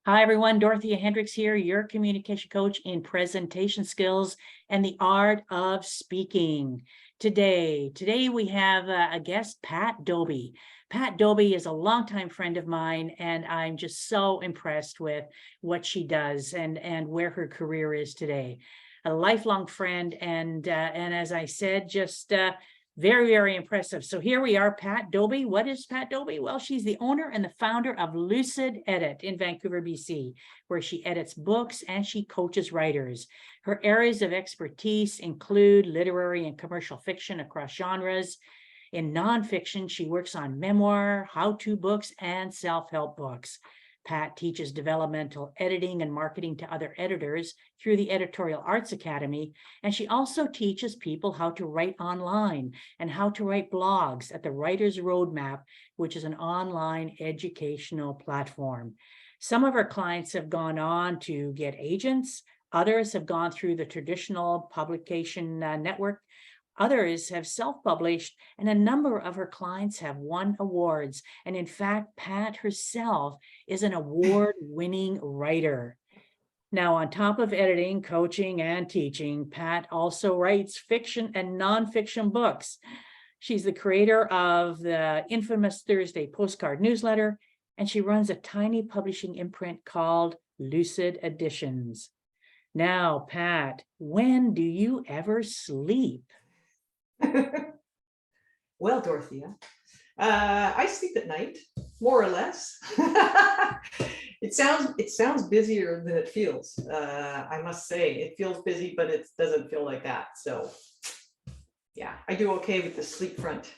Hi, everyone. Dorothea Hendricks here, your communication coach in presentation skills and the art of speaking. Today we have a guest, Pat Dobie. Pat Dobie is a longtime friend of mine, and I'm just so impressed with what she does and where her career is today. A lifelong friend, and as I said, just very, very impressive. So here we are, Pat Dobie. What is Pat Dobie? Well, she's the owner and the founder of Lucid Edit in Vancouver, BC, where she edits books and she coaches writers. Her areas of expertise include literary and commercial fiction across genres. In nonfiction, she works on memoir, how-to books, and self-help books. Pat teaches developmental editing and marketing to other editors through the Editorial Arts Academy, and she also teaches people how to write online and how to write blogs at the Writer's Roadmap, which is an online educational platform. Some of her clients have gone on to get agents. Others have gone through the traditional publication network. Others have self-published, and a number of her clients have won awards. And in fact, Pat herself is an award-winning writer. Now, on top of editing, coaching, and teaching, Pat also writes fiction and nonfiction books. She's the creator of the infamous Thursday postcard newsletter, and she runs a tiny publishing imprint called Lucid Editions. Now, Pat, when do you ever sleep? Well, Dorothea, I sleep at night, more or less. It sounds busier than it feels. I must say, it feels busy, but it doesn't feel like that. So, yeah, I do okay with the sleep front.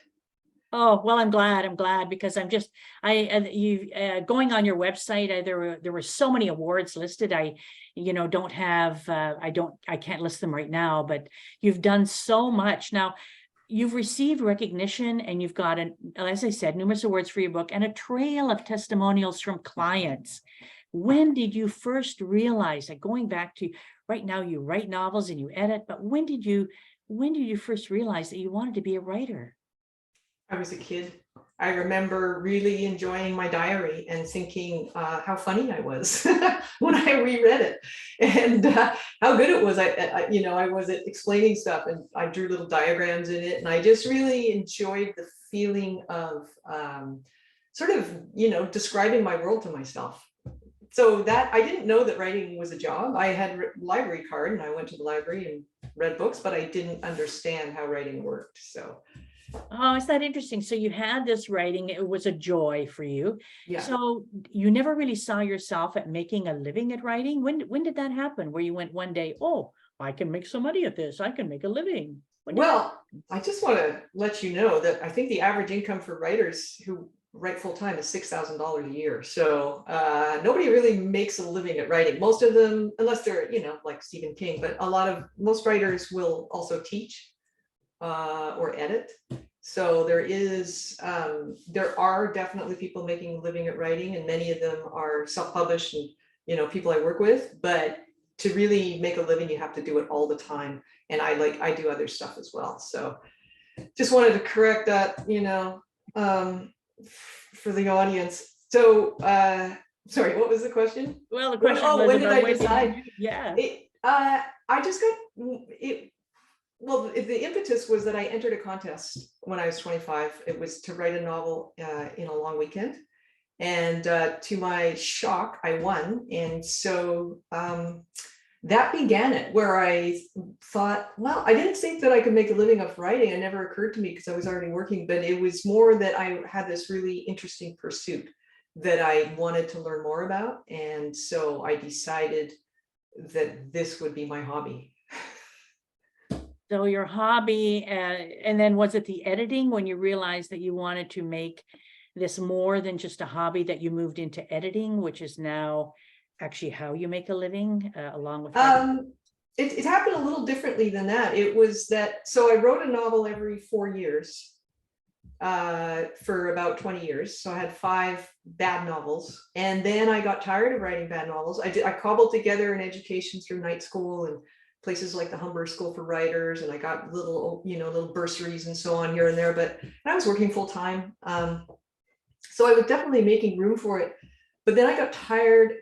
Oh, well, I'm glad because I'm just, going on your website, there were so many awards listed. I don't have, I can't list them right now, but you've done so much. Now, you've received recognition and you've got, as I said, numerous awards for your book and a trail of testimonials from clients. When did you first realize that, going back to right now, you write novels and you edit, but when did you first realize that you wanted to be a writer? I was a kid. I remember really enjoying my diary and thinking how funny I was when I reread it, and how good it was. I was explaining stuff, and I drew little diagrams in it, and I just really enjoyed the feeling of sort of describing my world to myself. So that I didn't know that writing was a job. I had a library card, and I went to the library and read books, but I didn't understand how writing worked. So. Oh, is that interesting? So you had this writing, it was a joy for you. Yeah. So you never really saw yourself at making a living at writing? When did that happen? Where you went one day, oh, I can make some money at this. I can make a living. Well, I just want to let you know that I think the average income for writers who write full time is $6,000 a year. So nobody really makes a living at writing. Most of them, unless they're, like Stephen King, but most writers will also teach or edit. So there are definitely people making a living at writing, and many of them are self-published and people I work with. But to really make a living, you have to do it all the time. And I do other stuff as well. So just wanted to correct that, for the audience. So sorry, what was the question? Well, the question was, when did I decide? Yeah. I just got it. Well, the impetus was that I entered a contest when I was 25. It was to write a novel in a long weekend. And to my shock, I won. And so that began it, where I thought, well, I didn't think that I could make a living off writing. It never occurred to me because I was already working, but it was more that I had this really interesting pursuit that I wanted to learn more about. And so I decided that this would be my hobby. So your hobby, and then was it the editing when you realized that you wanted to make this more than just a hobby that you moved into editing, which is now actually how you make a living along with it happened a little differently than that. It was that, so I wrote a novel every 4 years for about 20 years. So I had 5 bad novels, and then I got tired of writing bad novels. I cobbled together an education through night school and places like the Humber School for Writers, and I got little bursaries and so on here and there, but I was working full time. So I was definitely making room for it. But then I got tired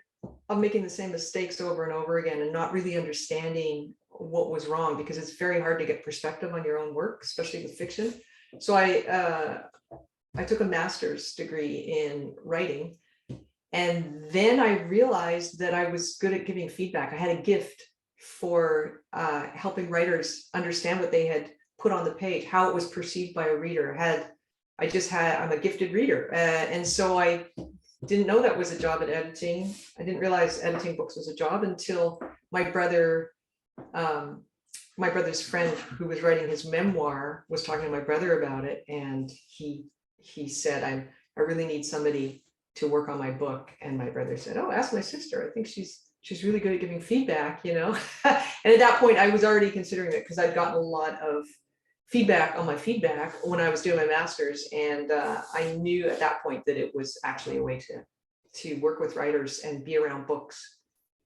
making the same mistakes over and over again and not really understanding what was wrong, because it's very hard to get perspective on your own work, especially with fiction. So I took a master's degree in writing, and then I realized that I was good at giving feedback. I had a gift for helping writers understand what they had put on the page, how it was perceived by a reader. I'm a gifted reader, and so I didn't know that was a job at editing. I didn't realize editing books was a job until my brother's friend, who was writing his memoir, was talking to my brother about it, and he said, I really need somebody to work on my book. And my brother said, oh, ask my sister. I think she's really good at giving feedback, you know. And at that point, I was already considering it because I'd gotten a lot of feedback on my feedback when I was doing my master's, and I knew at that point that it was actually a way to work with writers and be around books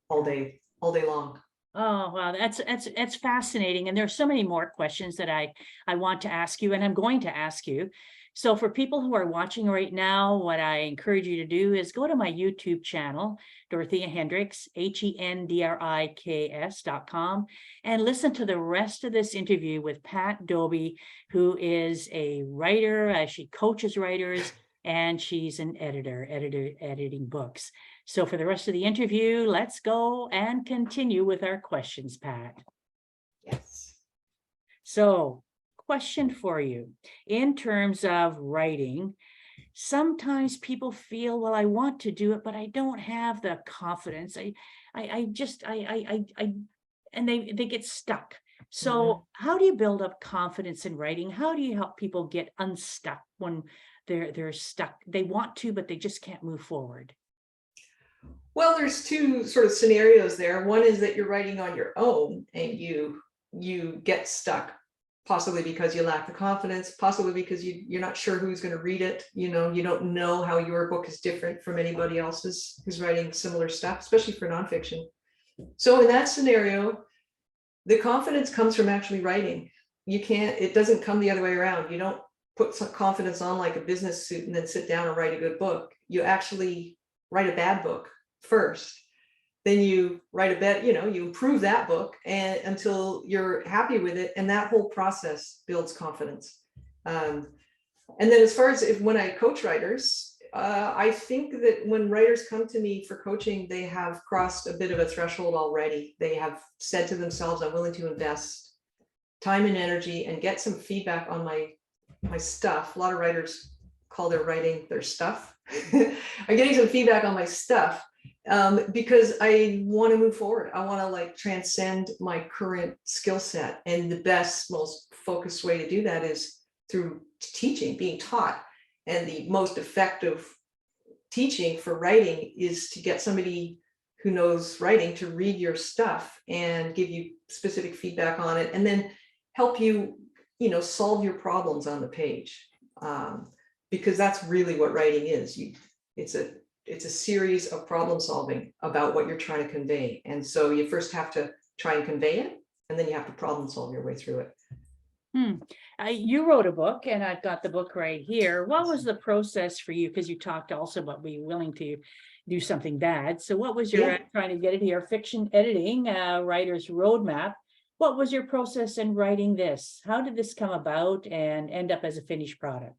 all day long. Oh, wow, that's fascinating. And there's so many more questions that I want to ask you, and I'm going to ask you. So for people who are watching right now, what I encourage you to do is go to my YouTube channel, Dorothea Hendricks, HENDRIKS.com, and listen to the rest of this interview with Pat Dobie, who is a writer. She coaches writers, and she's an editor editing books. So for the rest of the interview, let's go and continue with our questions, Pat. Yes. So, question for you. In terms of writing, sometimes people feel, well, I want to do it, but I don't have the confidence. And they get stuck. So how do you build up confidence in writing? How do you help people get unstuck when they're stuck? They want to, but they just can't move forward. Well, there's two sort of scenarios there. One is that you're writing on your own and you get stuck, possibly because you lack the confidence, possibly because you're not sure who's going to read it. You know, you don't know how your book is different from anybody else's who's writing similar stuff, especially for nonfiction. So in that scenario, the confidence comes from actually writing. It doesn't come the other way around. You don't put some confidence on like a business suit and then sit down and write a good book. You actually write a bad book first, then you write you improve that book until you're happy with it, and that whole process builds confidence. And then as far as when I coach writers, I think that when writers come to me for coaching, they have crossed a bit of a threshold already. They have said to themselves, I'm willing to invest time and energy and get some feedback on my stuff. A lot of writers call their writing their stuff. I'm getting some feedback on my stuff because I want to move forward. I want to like transcend my current skill set. And the best, most focused way to do that is through teaching, being taught. And the most effective teaching for writing is to get somebody who knows writing to read your stuff and give you specific feedback on it, and then help you, solve your problems on the page. Because that's really what writing is. It's a series of problem solving about what you're trying to convey. And so you first have to try and convey it, and then you have to problem solve your way through it. You wrote a book, and I've got the book right here. What was the process for you? Because you talked also about being willing to do something bad. So what was your trying to get it here? Fiction editing, writer's roadmap. What was your process in writing this? How did this come about and end up as a finished product?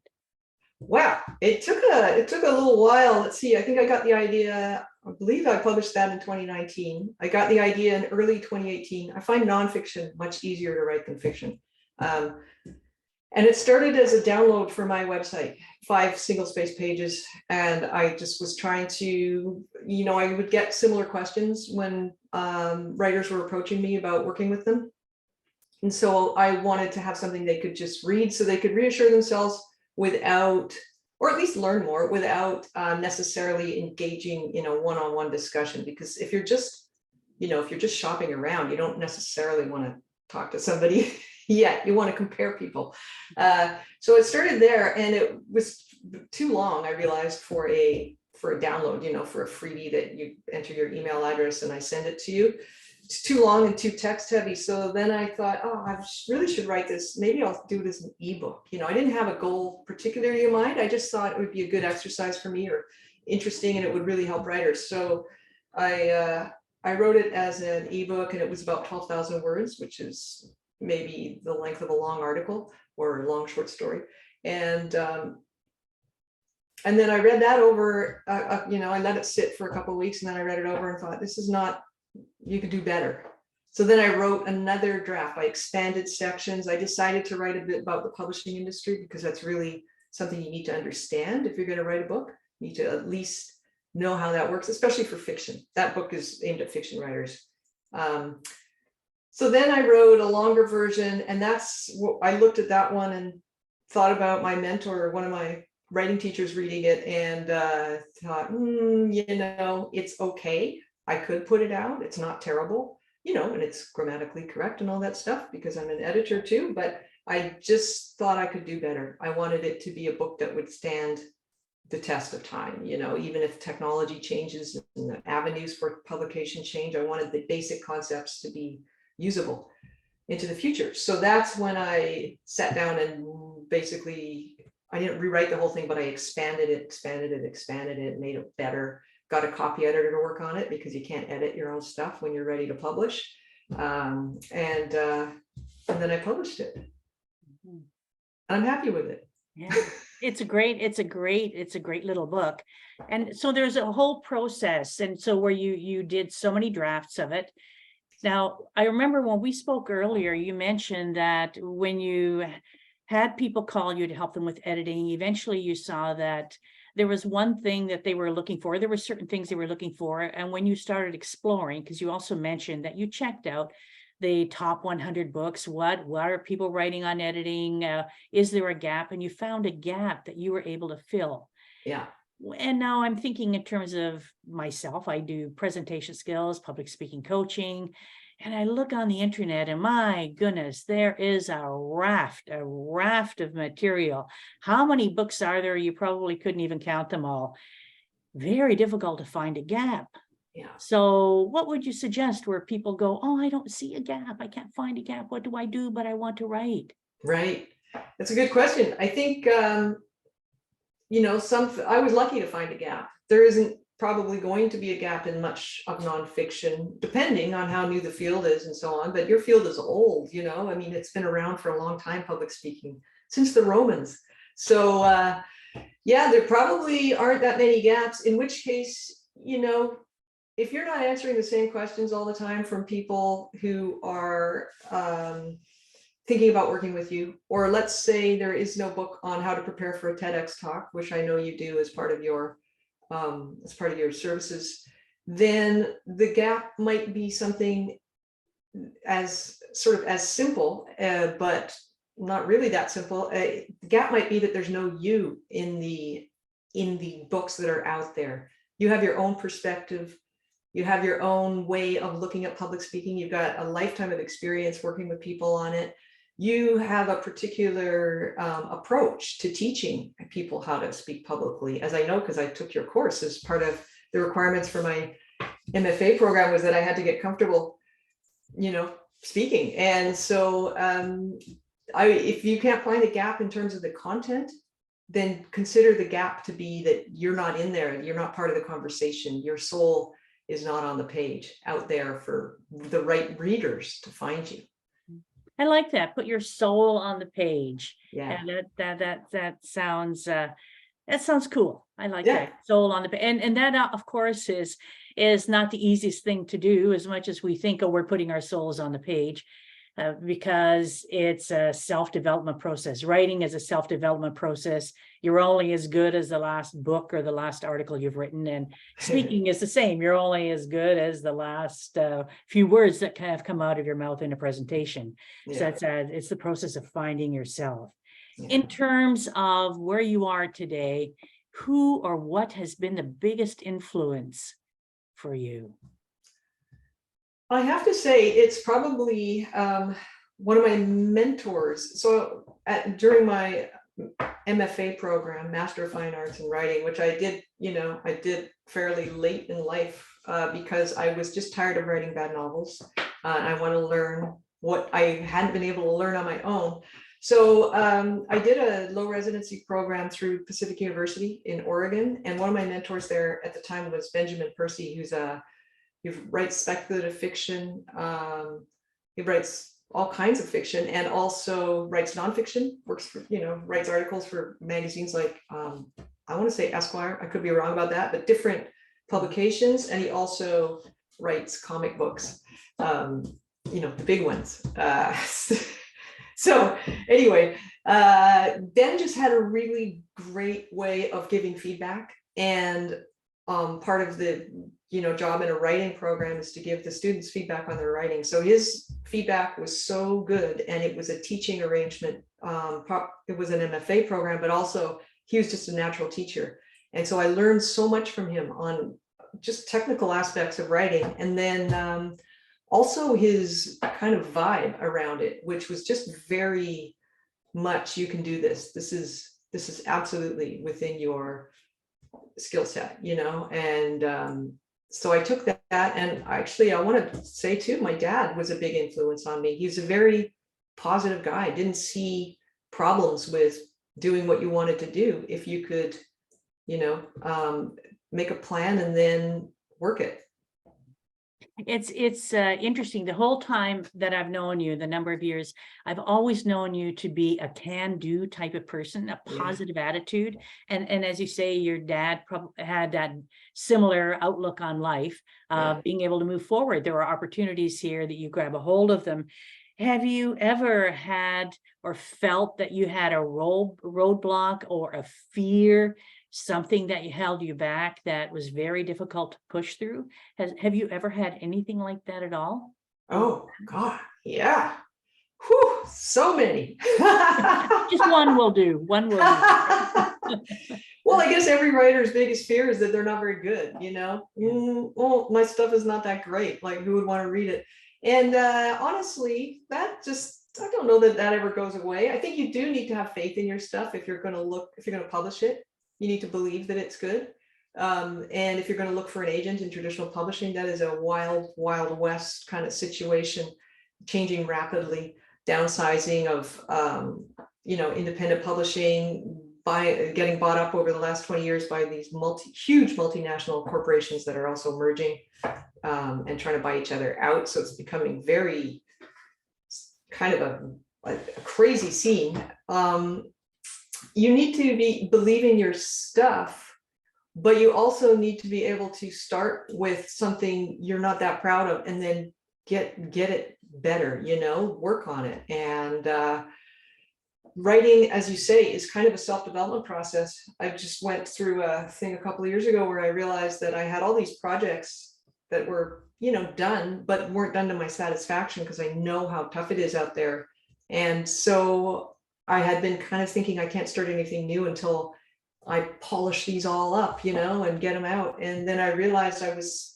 Wow, it took a little while. Let's see, I think I got the idea, I believe I published that in 2019. I got the idea in early 2018. I find nonfiction much easier to write than fiction. And it started as a download for my website, 5 single-space pages. And I just was trying to, I would get similar questions when writers were approaching me about working with them. And so I wanted to have something they could just read so they could reassure themselves without, or at least learn more without necessarily engaging in a one-on-one discussion. Because if you're just shopping around, you don't necessarily want to talk to somebody yet. You want to compare people. So it started there, and it was too long, I realized, for a download, for a freebie that you enter your email address and I send it to you. It's too long and too text heavy. So then I thought, I really should write this. Maybe I'll do it as an ebook. I didn't have a goal particularly in mind. I just thought it would be a good exercise for me, or interesting, and it would really help writers. So I wrote it as an ebook, and it was about 12,000 words, which is maybe the length of a long article or a long short story. And then I read that over, I let it sit for a couple of weeks, and then I read it over and thought, this is not, you could do better. So then I wrote another draft. I expanded sections. I decided to write a bit about the publishing industry, because that's really something you need to understand if you're going to write a book. You need to at least know how that works, especially for fiction. That book is aimed at fiction writers. So then I wrote a longer version, and that's what I looked at that one and thought about my mentor, one of my writing teachers, reading it, and thought, it's okay. I could put it out. It's not terrible, and it's grammatically correct and all that stuff, because I'm an editor too, but I just thought I could do better. I wanted it to be a book that would stand the test of time, even if technology changes and the avenues for publication change. I wanted the basic concepts to be usable into the future. So that's when I sat down and basically, I didn't rewrite the whole thing, but I expanded it, made it better. Got a copy editor to work on it, because you can't edit your own stuff when you're ready to publish. And then I published it. I'm happy with it. Yeah, it's a great little book. And so there's a whole process. And so where you did so many drafts of it. Now, I remember when we spoke earlier, you mentioned that when you had people call you to help them with editing, eventually you saw that there was one thing that they were looking for. There were certain things they were looking for. And when you started exploring, because you also mentioned that you checked out the top 100 books, what are people writing on editing? Is there a gap? And you found a gap that you were able to fill. Yeah. And now I'm thinking in terms of myself. I do presentation skills, public speaking coaching, and I look on the internet, and my goodness, there is a raft of material. How many books are there? You probably couldn't even count them all. Very difficult to find a gap. Yeah. So what would you suggest where people go, oh, I don't see a gap. I can't find a gap. What do I do? But I want to write. Right. That's a good question. I think, I was lucky to find a gap. There isn't probably going to be a gap in much of nonfiction, depending on how new the field is and so on. But your field is old, it's been around for a long time, public speaking, since the Romans. So there probably aren't that many gaps, in which case, if you're not answering the same questions all the time from people who are thinking about working with you, or let's say there is no book on how to prepare for a TEDx talk, which I know you do as part of your services, then the gap might be something as simple, but not really that simple. The gap might be that there's no you in the books that are out there. You have your own perspective. You have your own way of looking at public speaking. You've got a lifetime of experience working with people on it. You have a particular approach to teaching people how to speak publicly, as I know, because I took your course. As part of the requirements for my MFA program was that I had to get comfortable, speaking. And so if you can't find a gap in terms of the content, then consider the gap to be that you're not in there. You're not part of the conversation. Your soul is not on the page out there for the right readers to find you. I like that. Put your soul on the page. Yeah. And that sounds cool. I like that. Soul on the page. And that of course is not the easiest thing to do, as much as we think, oh, we're putting our souls on the page, because it's a self-development process. Writing is a self-development process. You're only as good as the last book or the last article you've written. And speaking is the same. You're only as good as the last few words that have come out of your mouth in a presentation. Yeah. So it's the process of finding yourself. Yeah. In terms of where you are today, who or what has been the biggest influence for you? I have to say it's probably one of my mentors. So during my MFA program, Master of Fine Arts in Writing, which I did fairly late in life because I was just tired of writing bad novels. I want to learn what I hadn't been able to learn on my own. So I did a low residency program through Pacific University in Oregon. And one of my mentors there at the time was Benjamin Percy, who's a He writes speculative fiction. He writes all kinds of fiction and also writes nonfiction, works for, writes articles for magazines like, I want to say Esquire, I could be wrong about that, but different publications. And he also writes comic books, the big ones. So anyway, Ben just had a really great way of giving feedback. And part of the job in a writing program is to give the students feedback on their writing. So his feedback was so good, and it was a teaching arrangement. It was an MFA program, but also he was just a natural teacher. And so I learned so much from him on just technical aspects of writing. And then also his kind of vibe around it, which was just very much, you can do this. This is absolutely within your skill set, and so I took that, and actually I want to say too, my dad was a big influence on me. He's a very positive guy, didn't see problems with doing what you wanted to do if you could, make a plan and then work it. It's interesting. The whole time that I've known you, the number of years, I've always known you to be a can-do type of person, a positive attitude. And as you say, your dad probably had that similar outlook on life, being able to move forward. There are opportunities here that you grab a hold of them. Have you ever had or felt that you had a roadblock or a fear, something that held you back that was very difficult to push through? Have you ever had anything like that at all? Oh God, yeah. Whew, so many. Just one will do. One will do. Well, I guess every writer's biggest fear is that they're not very good, well, my stuff is not that great. Like, who would want to read it? And honestly, I don't know that ever goes away. I think you do need to have faith in your stuff if you're going to publish it. You need to believe that it's good. And if you're going to look for an agent in traditional publishing, that is a wild, wild west kind of situation, changing rapidly, downsizing of, independent publishing, getting bought up over the last 20 years by these huge multinational corporations that are also merging and trying to buy each other out. So it's becoming very kind of a crazy scene. You need to be believing your stuff, but you also need to be able to start with something you're not that proud of and then get it better, work on it. And writing, as you say, is kind of a self-development process. I just went through a thing a couple of years ago where I realized that I had all these projects that were, done, but weren't done to my satisfaction because I know how tough it is out there. And so I had been kind of thinking I can't start anything new until I polish these all up, and get them out. And then I realized I was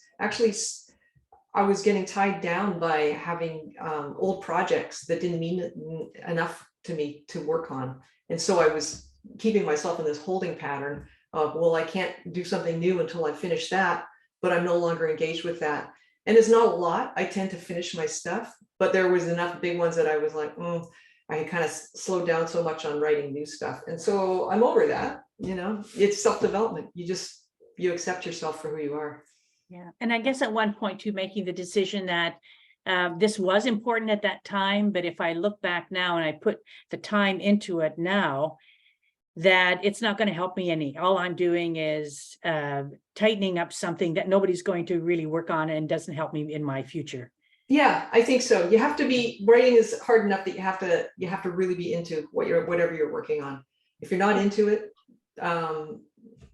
getting tied down by having old projects that didn't mean enough to me to work on. And so I was keeping myself in this holding pattern of, well, I can't do something new until I finish that, but I'm no longer engaged with that. And it's not a lot. I tend to finish my stuff, but there was enough big ones that I was like, I had kind of slowed down so much on writing new stuff. And so I'm over that, it's self-development. You accept yourself for who you are. Yeah. And I guess at one point too, making the decision that this was important at that time, but if I look back now and I put the time into it now, that it's not going to help me any. All I'm doing is tightening up something that nobody's going to really work on and doesn't help me in my future. Yeah, I think so. You have to be, writing is hard enough that you have to really be into whatever you're working on. If you're not into it,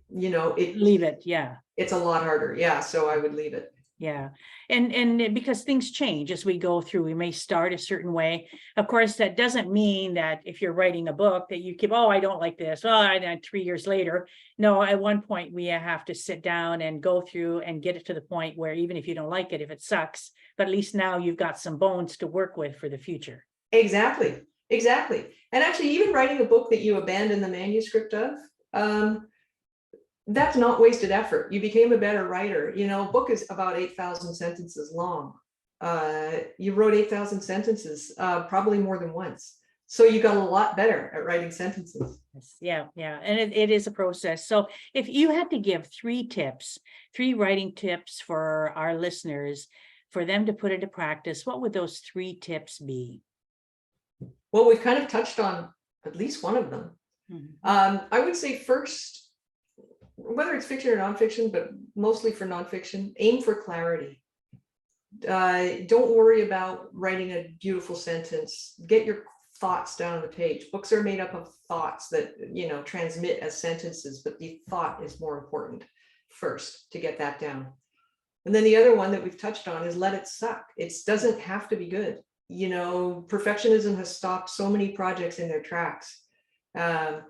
Leave it. Yeah. It's a lot harder. Yeah. So I would leave it. Yeah. And because things change as we go through, we may start a certain way. Of course, that doesn't mean that if you're writing a book that you keep, I don't like this. I 3 years later. No, at one point we have to sit down and go through and get it to the point where even if you don't like it, if it sucks, but at least now you've got some bones to work with for the future. Exactly. And actually, even writing a book that you abandon the manuscript of, that's not wasted effort. You became a better writer. A book is about 8,000 sentences long. You wrote 8,000 sentences, probably more than once. So you got a lot better at writing sentences. Yeah, yeah, and it is a process. So if you had to give 3 writing tips for our listeners, for them to put into practice, what would those 3 tips be? Well, we've kind of touched on at least one of them. I would say first, whether it's fiction or nonfiction, but mostly for nonfiction, aim for clarity. Don't worry about writing a beautiful sentence. Get your thoughts down on the page. Books are made up of thoughts that, you know, transmit as sentences, but the thought is more important first to get that down. And then the other one that we've touched on is let it suck. It doesn't have to be good. You know, perfectionism has stopped so many projects in their tracks. And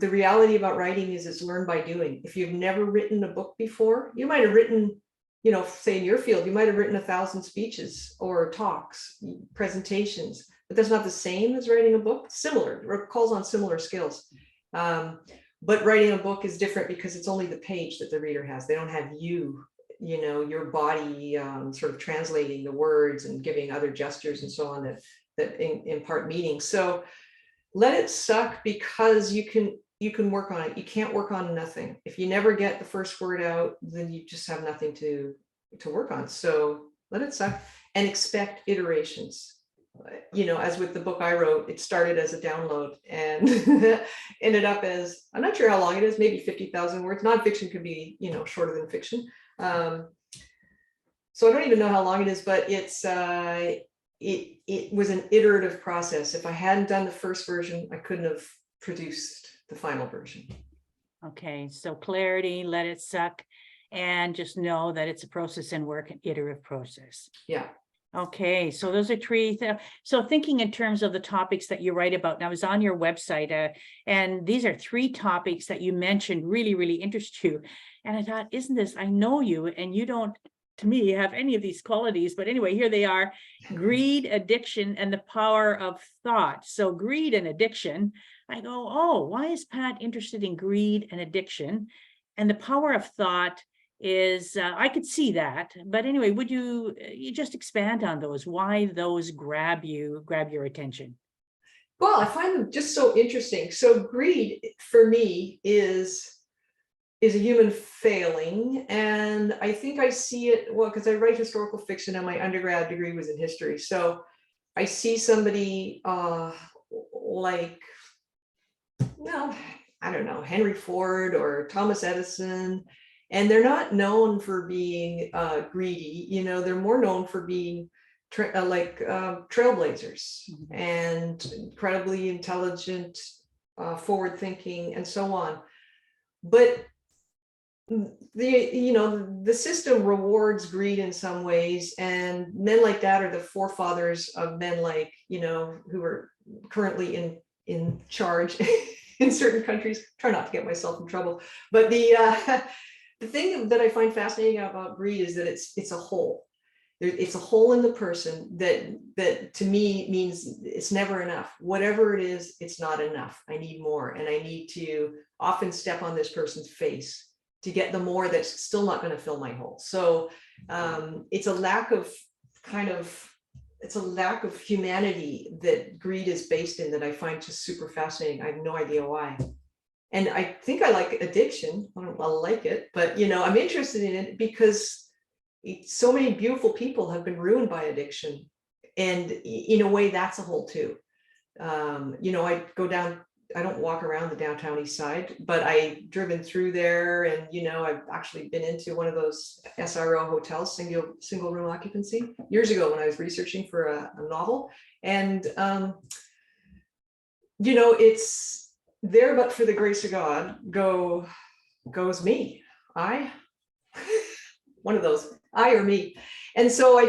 the reality about writing is it's learned by doing. If you've never written a book before, you might have written, you know, say in your field, you might have written 1,000 speeches or talks, presentations, but that's not the same as writing a book. Similar, or calls on similar skills. But writing a book is different because it's only the page that the reader has. They don't have you know, your body sort of translating the words and giving other gestures and so on that impart meaning. So let it suck, because you can work on it. You can't work on nothing. If you never get the first word out, then you just have nothing to work on. So let it suck and expect iterations. You know, as with the book I wrote, it started as a download and ended up as, I'm not sure how long it is, maybe 50,000 words. Nonfiction could be, you know, shorter than fiction. So I don't even know how long it is, but it's it was an iterative process. If I hadn't done the first version, I couldn't have produced the final version. Okay, so clarity, let it suck, and just know that it's a process and work, an iterative process. Yeah. Okay, so those are 3. So thinking in terms of the topics that you write about, and I was on your website, and these are 3 topics that you mentioned really, really interest you. And I thought, isn't this, I know you, and you don't, to me, have any of these qualities, but anyway, here they are: greed, addiction, and the power of thought. So greed and addiction, I go, oh, why is Pat interested in greed and addiction? And the power of thought is, I could see that, but anyway, would you just expand on those, why those grab your attention? Well, I find them just so interesting. So greed for me is a human failing. And I think I see it, well, because I write historical fiction and my undergrad degree was in history. So I see somebody like, well, I don't know, Henry Ford or Thomas Edison, and they're not known for being greedy. You know, they're more known for being trailblazers and incredibly intelligent, forward thinking, and so on. But the system rewards greed in some ways, and men like that are the forefathers of men like, you know, who are currently in charge in certain countries. Try not to get myself in trouble, but the thing that I find fascinating about greed is that it's a hole. It's a hole in the person that to me means it's never enough. Whatever it is, it's not enough. I need more, and I need to often step on this person's face to get the more that's still not going to fill my hole. So it's a lack of humanity that greed is based in, that I find just super fascinating. I have no idea why. And I think I like addiction. I like it, but you know, I'm interested in it because so many beautiful people have been ruined by addiction. And in a way, that's a hole too. You know, I don't walk around the downtown east side, but I've driven through there, and you know, I've actually been into one of those SRO hotels, single room occupancy, years ago when I was researching for a novel. And you know, it's there, but for the grace of God goes me. One of those, I or me. And so I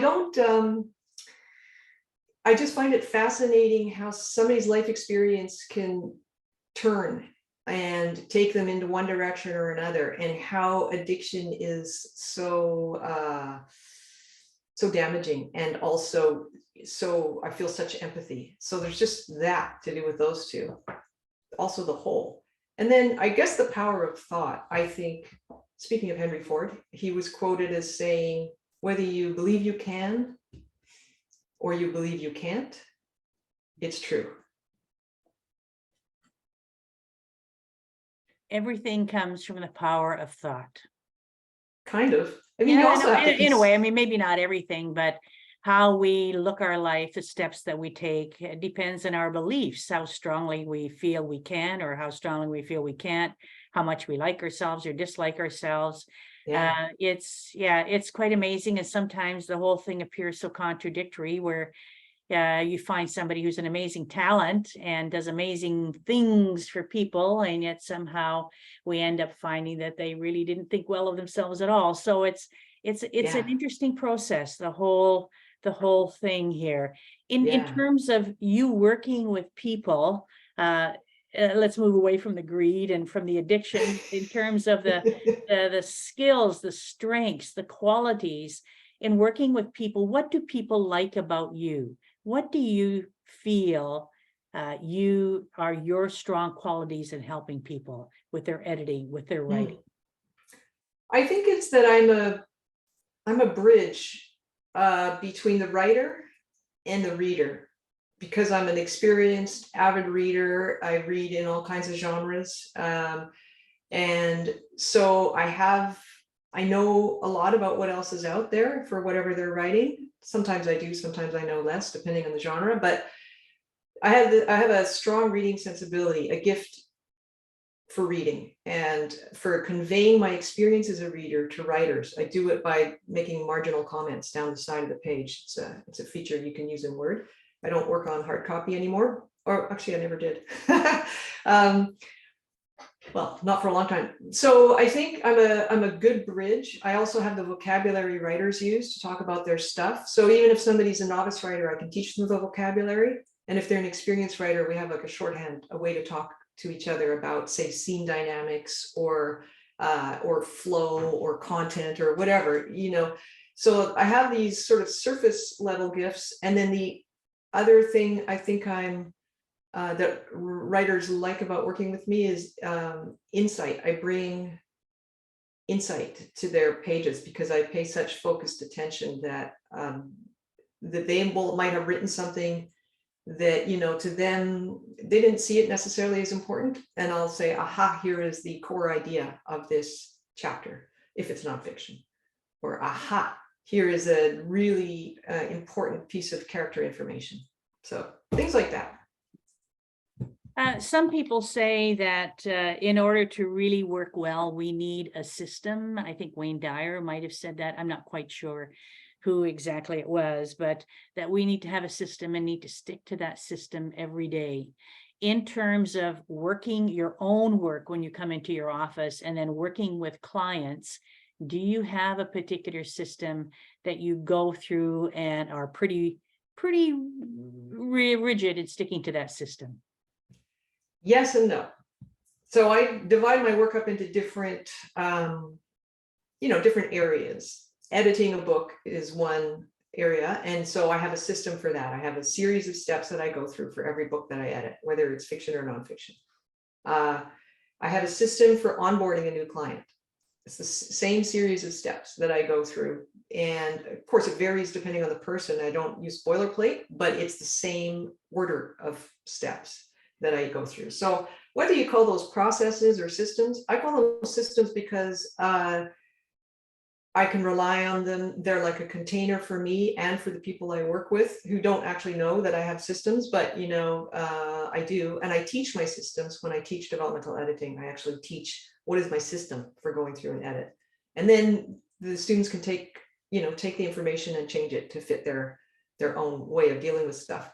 just find it fascinating how somebody's life experience can turn and take them into one direction or another, and how addiction is so damaging, and also so I feel such empathy. So there's just that to do with those two, also the whole. And then I guess the power of thought. I think, speaking of Henry Ford, he was quoted as saying, whether you believe you can or you believe you can't, it's true. Everything comes from the power of thought. Kind of. I mean, you Yeah, also no, have to in a way, I mean, maybe not everything, but how we look our life, the steps that we take, it depends on our beliefs, how strongly we feel we can, or how strongly we feel we can't, how much we like ourselves or dislike ourselves. Yeah. It's quite amazing. And sometimes the whole thing appears so contradictory, where you find somebody who's an amazing talent and does amazing things for people, and yet somehow we end up finding that they really didn't think well of themselves at all. So it's Yeah. an interesting process, the whole thing here. In Yeah. terms of you working with people, let's move away from the greed and from the addiction. In terms of the skills, the strengths, the qualities in working with people, what do people like about you? What do you feel you are your strong qualities in helping people with their editing, with their writing? I think it's that I'm a bridge between the writer and the reader, because I'm an experienced, avid reader. I read in all kinds of genres. And so I know a lot about what else is out there for whatever they're writing. Sometimes I do, sometimes I know less, depending on the genre, but I have a strong reading sensibility, a gift for reading and for conveying my experience as a reader to writers. I do it by making marginal comments down the side of the page. It's a feature you can use in Word. I don't work on hard copy anymore, or actually I never did. Well, not for a long time. So I think I'm a good bridge. I also have the vocabulary writers use to talk about their stuff. So even if somebody's a novice writer, I can teach them the vocabulary. And if they're an experienced writer, we have like a shorthand, a way to talk to each other about, say, scene dynamics or flow or content or whatever, you know. So I have these sort of surface level gifts. And then the other thing I think that writers like about working with me is insight. I bring insight to their pages because I pay such focused attention that they might have written something that, you know, to them, they didn't see it necessarily as important. And I'll say, aha, here is the core idea of this chapter, if it's nonfiction. Or aha, here is a really important piece of character information. So things like that. Some people say that in order to really work well, we need a system. I think Wayne Dyer might have said that. I'm not quite sure who exactly it was, but that we need to have a system and need to stick to that system every day. In terms of working your own work when you come into your office and then working with clients, do you have a particular system that you go through and are pretty rigid in sticking to that system? Yes and no. So I divide my work up into different, different areas. Editing a book is one area. And so I have a system for that. I have a series of steps that I go through for every book that I edit, whether it's fiction or nonfiction. I have a system for onboarding a new client. It's the same series of steps that I go through. And of course, it varies depending on the person. I don't use boilerplate, but it's the same order of steps that I go through. So whether you call those processes or systems, I call them systems because I can rely on them. They're like a container for me and for the people I work with who don't actually know that I have systems, but you know, I do. And I teach my systems when I teach developmental editing. I actually teach what is my system for going through an edit. And then the students can take the information and change it to fit their own way of dealing with stuff.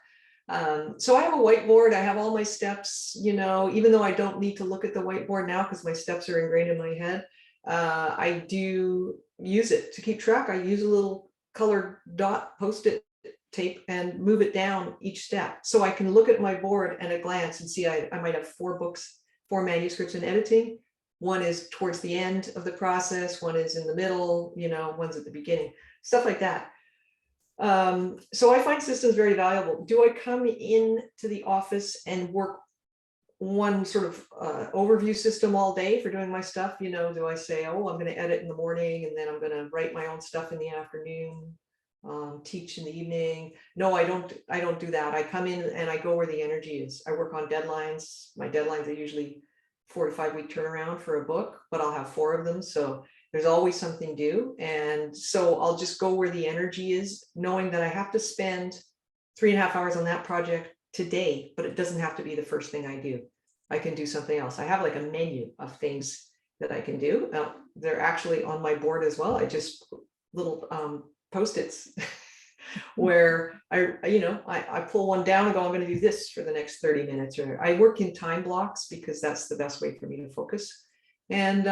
So I have a whiteboard. I have all my steps, even though I don't need to look at the whiteboard now because my steps are ingrained in my head. I do use it to keep track. I use a little colored dot post-it tape and move it down each step. So I can look at my board at a glance and see I might have 4 manuscripts in editing. One is towards the end of the process. One is in the middle, one's at the beginning, stuff like that. So I find systems very valuable. Do I come in to the office and work one sort of overview system all day for doing my stuff? Do I say, oh, I'm going to edit in the morning and then I'm going to write my own stuff in the afternoon? teach in the evening. No, I don't do that. I come in and I go where the energy is. I work on deadlines. My deadlines are usually 4 to 5 week turnaround for a book, but I'll have 4 of them. So there's always something due. And so I'll just go where the energy is, knowing that I have to spend 3.5 hours on that project today, but it doesn't have to be the first thing I do. I can do something else. I have like a menu of things that I can do. They're actually on my board as well. I just little Post-its where I pull one down and go, I'm going to do this for the next 30 minutes, or I work in time blocks because that's the best way for me to focus. And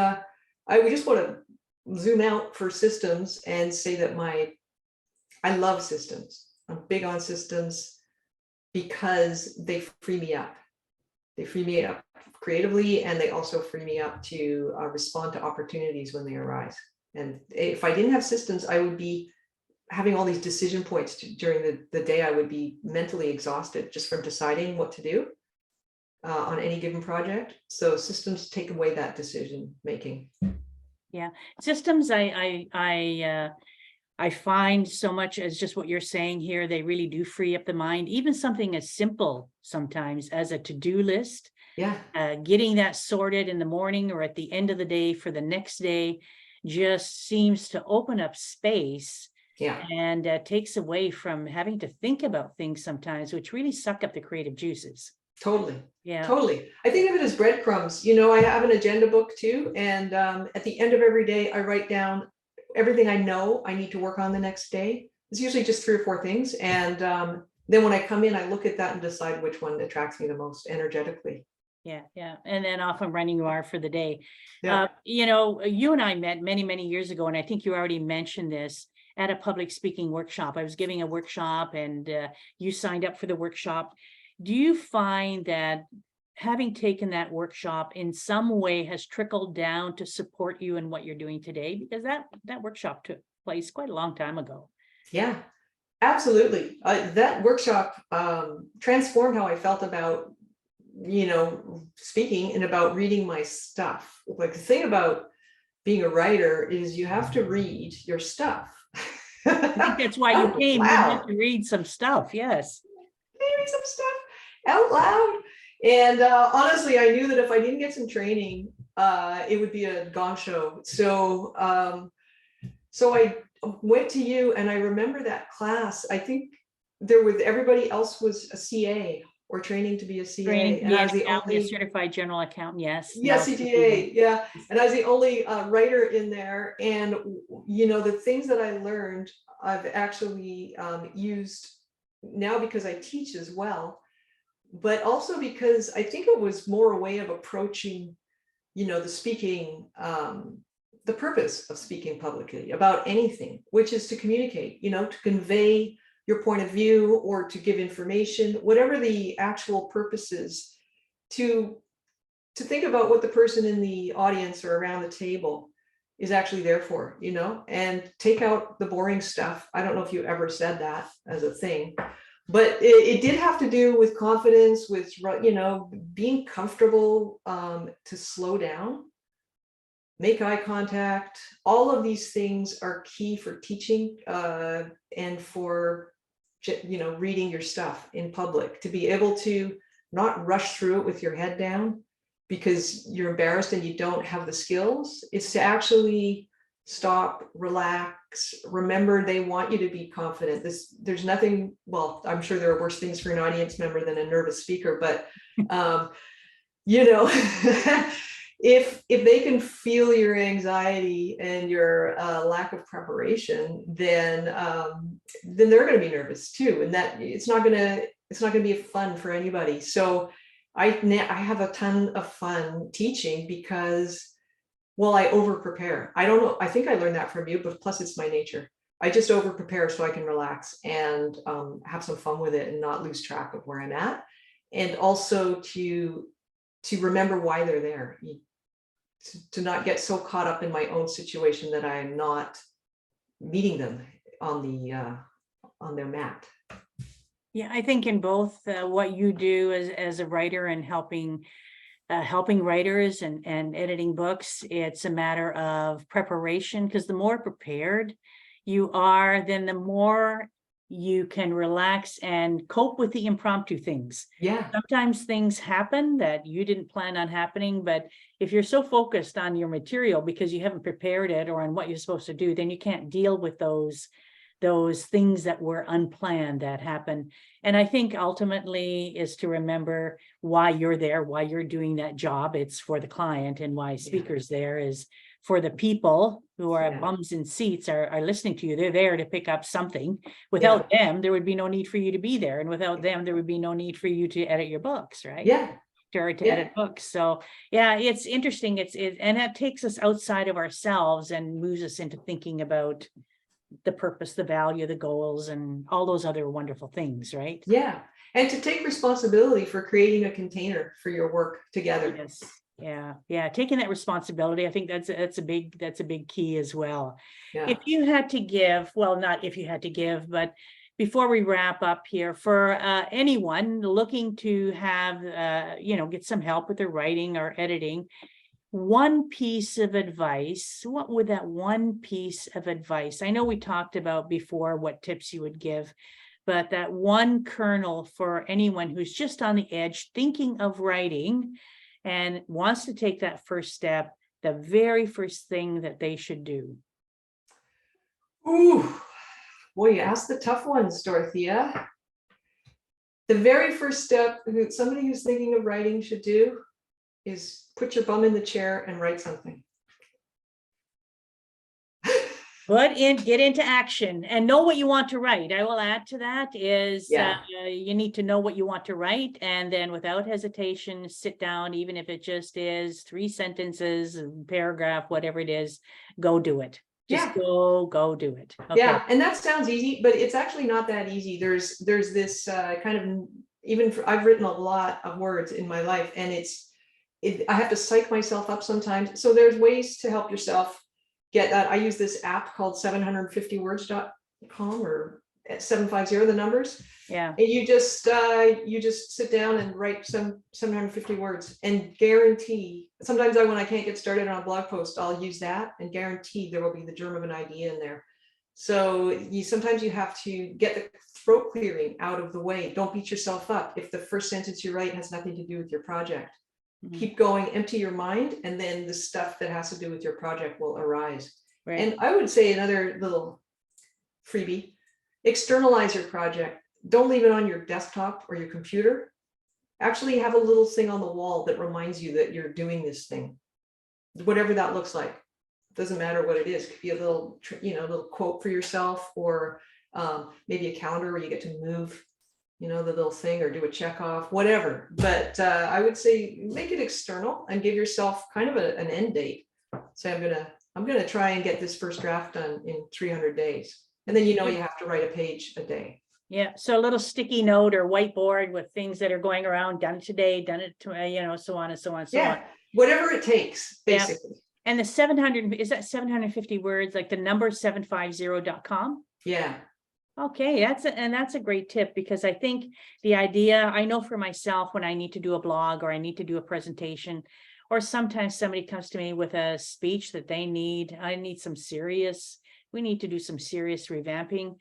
we just want to zoom out for systems and say that I love systems. I'm big on systems because they free me up. They free me up creatively, and they also free me up to respond to opportunities when they arise. And if I didn't have systems, I would be having all these decision points during the day. I would be mentally exhausted just from deciding what to do on any given project. So systems take away that decision making. Yeah, systems, I find so much as just what you're saying here, they really do free up the mind. Even something as simple sometimes as a to-do list. Yeah. Getting that sorted in the morning or at the end of the day for the next day just seems to open up space. Yeah. And takes away from having to think about things sometimes, which really suck up the creative juices. Totally. Yeah. Totally. I think of it as breadcrumbs. I have an agenda book too. And at the end of every day, I write down everything I know I need to work on the next day. It's usually just 3 or 4 things. And then when I come in, I look at that and decide which one attracts me the most energetically. Yeah. Yeah. And then off and running you are for the day. Yeah. You and I met many, many years ago, and I think you already mentioned this at a public speaking workshop. I was giving a workshop and you signed up for the workshop. Do you find that having taken that workshop in some way has trickled down to support you in what you're doing today? Because that workshop took place quite a long time ago. Yeah, absolutely. That workshop transformed how I felt about, speaking and about reading my stuff. Like the thing about being a writer is you have to read your stuff. I think that's why you came. You had to read some stuff. Yes. Read some stuff out loud. And honestly, I knew that if I didn't get some training, it would be a gong show. So I went to you, and I remember that class. I think everybody else was a CA or training to be a CA. And I was the only certified general accountant. Yes. Yes, CTA. Yeah. And I was the only writer in there. And, the things that I learned, I've actually used now because I teach as well, but also because I think it was more a way of approaching, the speaking, the purpose of speaking publicly about anything, which is to communicate, to convey your point of view or to give information, whatever the actual purpose is, to think about what the person in the audience or around the table is actually there for, and take out the boring stuff. I don't know if you ever said that as a thing, but it did have to do with confidence, with, being comfortable to slow down, make eye contact. All of these things are key for teaching and for, reading your stuff in public, to be able to not rush through it with your head down because you're embarrassed and you don't have the skills. It's to actually stop, relax, remember they want you to be confident. There's nothing, well, I'm sure there are worse things for an audience member than a nervous speaker, but if they can feel your anxiety and your lack of preparation, then they're going to be nervous too, and that it's not going to be fun for anybody. So I have a ton of fun teaching because, well, I over prepare. I don't know. I think I learned that from you, but plus it's my nature. I just over prepare so I can relax and have some fun with it and not lose track of where I'm at, and also to remember why they're there. To not get so caught up in my own situation that I'm not meeting them on their mat. Yeah, I think in both what you do as a writer and helping writers and editing books, it's a matter of preparation, because the more prepared you are, then the more you can relax and cope with the impromptu things. Yeah. Sometimes things happen that you didn't plan on happening, but if you're so focused on your material because you haven't prepared it or on what you're supposed to do, then you can't deal with those things that were unplanned that happen. And I think ultimately is to remember why you're there, why you're doing that job. It's for the client, and why speakers there is for the people who are bums in seats are listening to you. They're there to pick up something. Without them, there would be no need for you to be there. And without them, there would be no need for you to edit your books, right? Yeah. To edit books. So yeah, it's interesting. And that takes us outside of ourselves and moves us into thinking about the purpose, the value, the goals, and all those other wonderful things, right? Yeah. And to take responsibility for creating a container for your work together. Yes. Yeah. Taking that responsibility, I think that's a big key as well. Yeah. If you had to give, well, not if you had to give, but before we wrap up here, for anyone looking to have, get some help with their writing or editing, one piece of advice, what would that one piece of advice? I know we talked about before what tips you would give, but that one kernel for anyone who's just on the edge thinking of writing and wants to take that first step, the very first thing that they should do. Ooh, boy, you asked the tough ones, Dorothea. The very first step that somebody who's thinking of writing should do is put your bum in the chair and write something. Get into action and know what you want to write. I will add to that is you need to know what you want to write, and then without hesitation, sit down, even if it just is 3 sentences, a paragraph, whatever it is, go do it. Just go do it. Okay. Yeah, and that sounds easy, but it's actually not that easy. There's this kind of, I've written a lot of words in my life, and I have to psych myself up sometimes. So there's ways to help yourself get that. I use this app called 750words.com or 750 the numbers. Yeah. And you just sit down and write some 750 words, and guarantee, sometimes when I can't get started on a blog post, I'll use that and guarantee there will be the germ of an idea in there. So sometimes you have to get the throat clearing out of the way. Don't beat yourself up if the first sentence you write has nothing to do with your project. Keep going, empty your mind, and then the stuff that has to do with your project will arise. Right. And I would say another little freebie, externalize your project. Don't leave it on your desktop or your computer. Actually have a little thing on the wall that reminds you that you're doing this thing, whatever that looks like. It doesn't matter what it is. It could be a little, little quote for yourself, or maybe a calendar where you get to move the little thing, or do a check off, whatever. But I would say make it external and give yourself kind of an end date. Say, I'm gonna try and get this first draft done in 300 days. And then you have to write a page a day. Yeah. So a little sticky note or whiteboard with things that are going around, done it today, done it to, so on and so on, so on. Whatever it takes, basically. And the 700, is that 750 words, like the number 750.com? Yeah. Okay, that's a great tip, because I think the idea, I know for myself, when I need to do a blog or I need to do a presentation, or sometimes somebody comes to me with a speech that we need to do some serious revamping.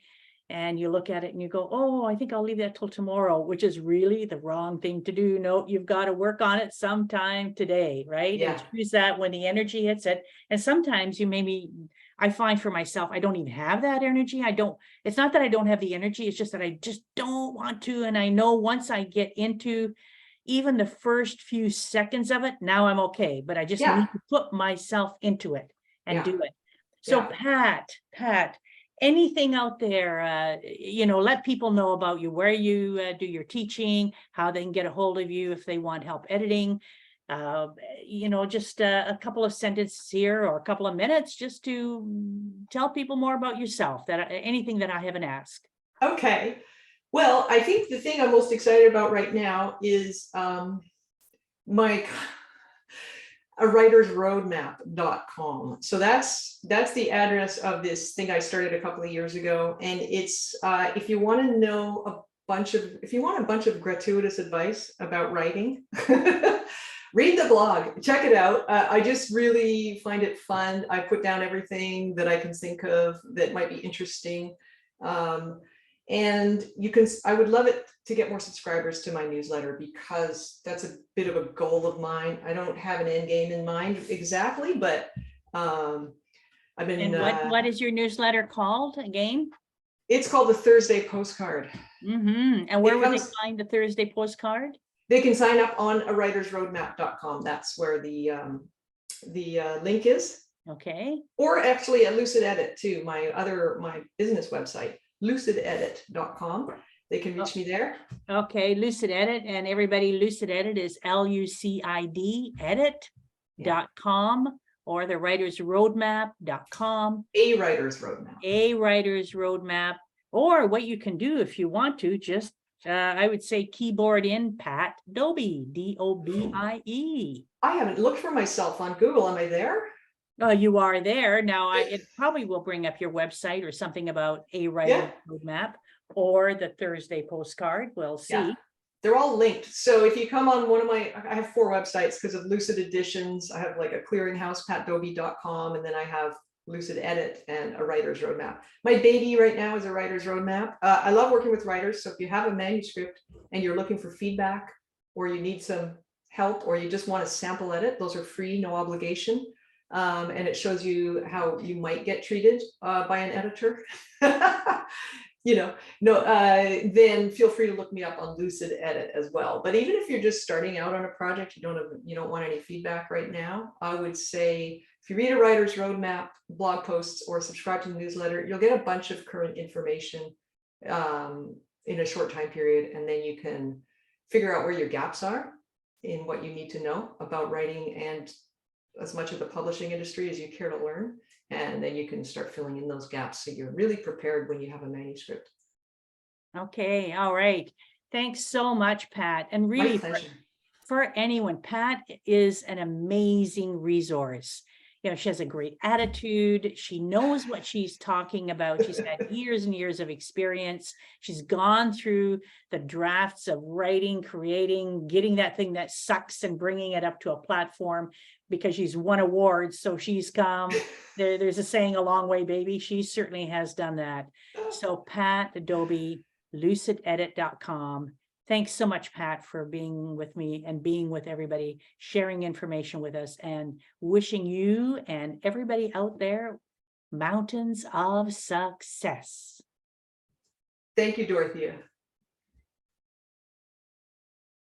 And you look at it and you go, oh, I think I'll leave that till tomorrow, which is really the wrong thing to do. No, you've got to work on it sometime today, right? Yeah. And choose that when the energy hits it. And sometimes I find for myself, I don't even have that energy. It's not that I don't have the energy. It's just that I just don't want to. And I know once I get into even the first few seconds of it, now I'm okay. But I just need to put myself into it and do it. So Pat, anything out there, let people know about you, where you do your teaching, how they can get a hold of you if they want help editing. Just a couple of sentences here, or a couple of minutes, just to tell people more about yourself, anything that I haven't asked. Okay. Well, I think the thing I'm most excited about right now is a writersroadmap.com. So that's the address of this thing I started a couple of years ago. And it's if you want a bunch of gratuitous advice about writing, Read the blog, check it out. I just really find it fun. I put down everything that I can think of that might be interesting. And I would love it to get more subscribers to my newsletter, because that's a bit of a goal of mine. I don't have an end game in mind exactly, but I've been. And what is your newsletter called again? It's called the Thursday Postcard. And where would they find the Thursday Postcard? They can sign up on a writersroadmap.com. That's where the link is. Okay. Or actually at Lucid Edit too, my business website, lucidedit.com. They can reach me there. Okay, Lucid Edit, and everybody, Lucid Edit is LUCID edit.com, or the writersroadmap.com. A Writer's Roadmap. A Writer's Roadmap. Or what you can do if you want to, just I would say keyboard in Pat Dobie, DOBIE. I haven't looked for myself on Google. Am I there? Oh, you are there. Now, it probably will bring up your website or something about A Writer's Roadmap or the Thursday Postcard. We'll see. Yeah. They're all linked. So if you come on one of I have 4 websites because of Lucid Editions. I have like a clearinghouse, patdobie.com, and then I have Lucid Edit and a Writer's Roadmap. My baby right now is a Writer's Roadmap. I love working with writers. So if you have a manuscript and you're looking for feedback, or you need some help, or you just want to sample edit, those are free, no obligation. And it shows you how you might get treated by an editor. Then feel free to look me up on Lucid Edit as well. But even if you're just starting out on a project, you don't want any feedback right now, I would say if you read a Writer's Roadmap blog posts or subscribe to the newsletter, you'll get a bunch of current information in a short time period, and then you can figure out where your gaps are in what you need to know about writing and as much of the publishing industry as you care to learn. And then you can start filling in those gaps so you're really prepared when you have a manuscript. Okay, all right. Thanks so much, Pat. And really, for anyone, Pat is an amazing resource. She has a great attitude. She knows what she's talking about. She's had years and years of experience. She's gone through the drafts of writing, creating, getting that thing that sucks and bringing it up to a platform, because she's won awards. So she's come, there's a saying, a long way, baby. She certainly has done that. So Pat Dobie, lucidedit.com. Thanks so much, Pat, for being with me and being with everybody, sharing information with us, and wishing you and everybody out there mountains of success. Thank you, Dorothea.